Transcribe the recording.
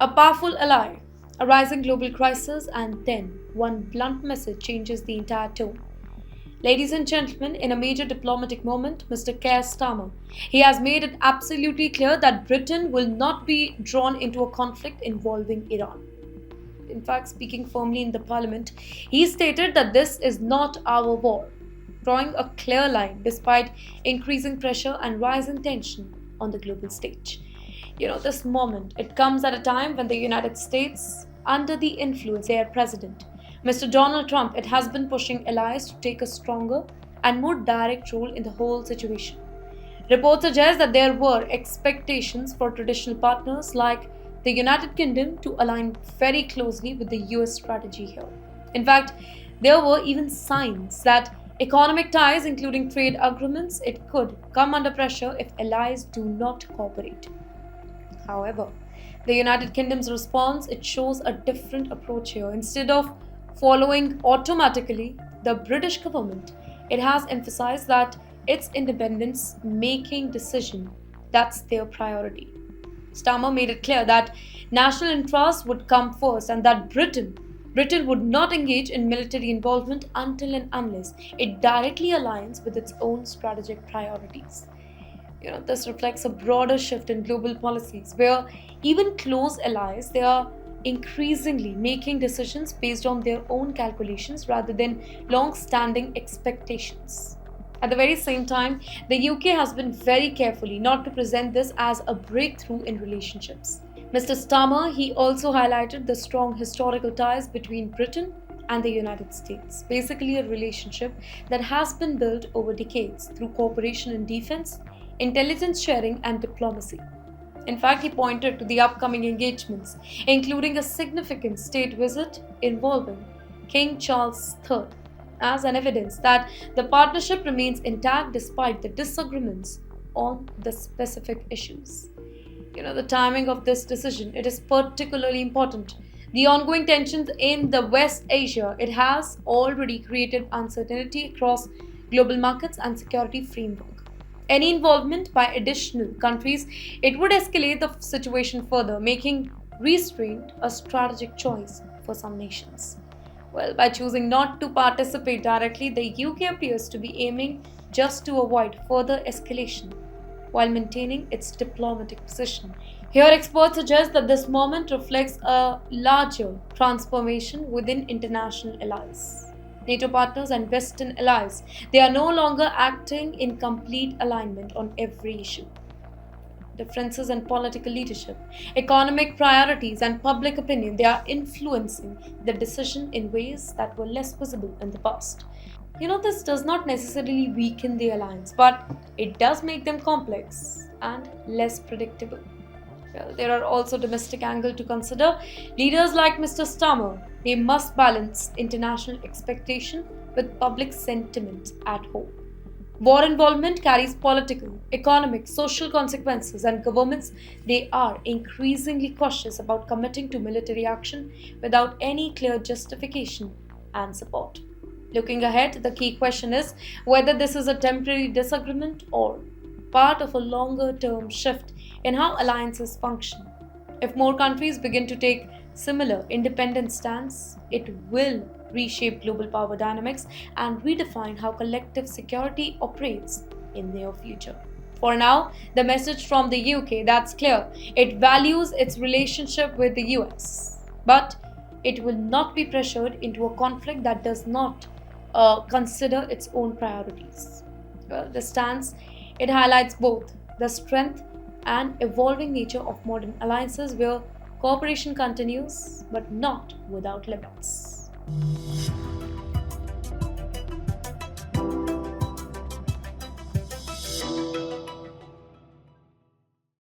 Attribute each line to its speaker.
Speaker 1: A powerful ally, a rising global crisis, and then one blunt message changes the entire tone. Ladies and gentlemen, in a major diplomatic moment, Mr. Keir Starmer, he has made it absolutely clear that Britain will not be drawn into a conflict involving Iran. In fact, speaking firmly in the parliament, he stated that this is not our war, drawing a clear line despite increasing pressure and rising tension on the global stage. This moment, it comes at a time when the United States, under the influence of their president, Mr. Donald Trump, it has been pushing allies to take a stronger and more direct role in the whole situation. Reports suggest that there were expectations for traditional partners like the United Kingdom to align very closely with the US strategy here. In fact, there were even signs that economic ties, including trade agreements, it could come under pressure if allies do not cooperate. However, the United Kingdom's response it shows a different approach here. Instead of following automatically the British government, it has emphasized that its independence making decision that's their priority. Starmer made it clear that national interest would come first and that Britain would not engage in military involvement until and unless it directly aligns with its own strategic priorities. This reflects a broader shift in global policies where even close allies they are increasingly making decisions based on their own calculations rather than long-standing expectations. At the very same time, the UK has been very carefully not to present this as a breakthrough in relationships. Mr. Starmer, he also highlighted the strong historical ties between Britain and the United States, basically a relationship that has been built over decades through cooperation in defense, intelligence sharing, and diplomacy. In fact, he pointed to the upcoming engagements, including a significant state visit involving King Charles III, as an evidence that the partnership remains intact despite the disagreements on the specific issues. The timing of this decision, it is particularly important. The ongoing tensions in the West Asia, it has already created uncertainty across global markets and security framework. Any involvement by additional countries, it would escalate the situation further, making restraint a strategic choice for some nations. Well, by choosing not to participate directly, the UK appears to be aiming just to avoid further escalation while maintaining its diplomatic position. Here, experts suggest that this moment reflects a larger transformation within international allies. NATO partners and Western allies, they are no longer acting in complete alignment on every issue. Differences in political leadership, economic priorities, and public opinion, they are influencing the decision in ways that were less visible in the past. This does not necessarily weaken the alliance, but it does make them complex and less predictable. Well, there are also domestic angle to consider. Leaders like Mr. Starmer, they must balance international expectation with public sentiment at home. War involvement carries political, economic, social consequences, and governments they are increasingly cautious about committing to military action without any clear justification and support. Looking ahead, the key question is whether this is a temporary disagreement or part of a longer term shift in how alliances function. If more countries begin to take similar independent stance, it will reshape global power dynamics and redefine how collective security operates in the near future. For now, the message from the UK that's clear. It values its relationship with the US, but it will not be pressured into a conflict that does not consider its own priorities. The stance it highlights both the strength and evolving nature of modern alliances where cooperation continues but not without limits.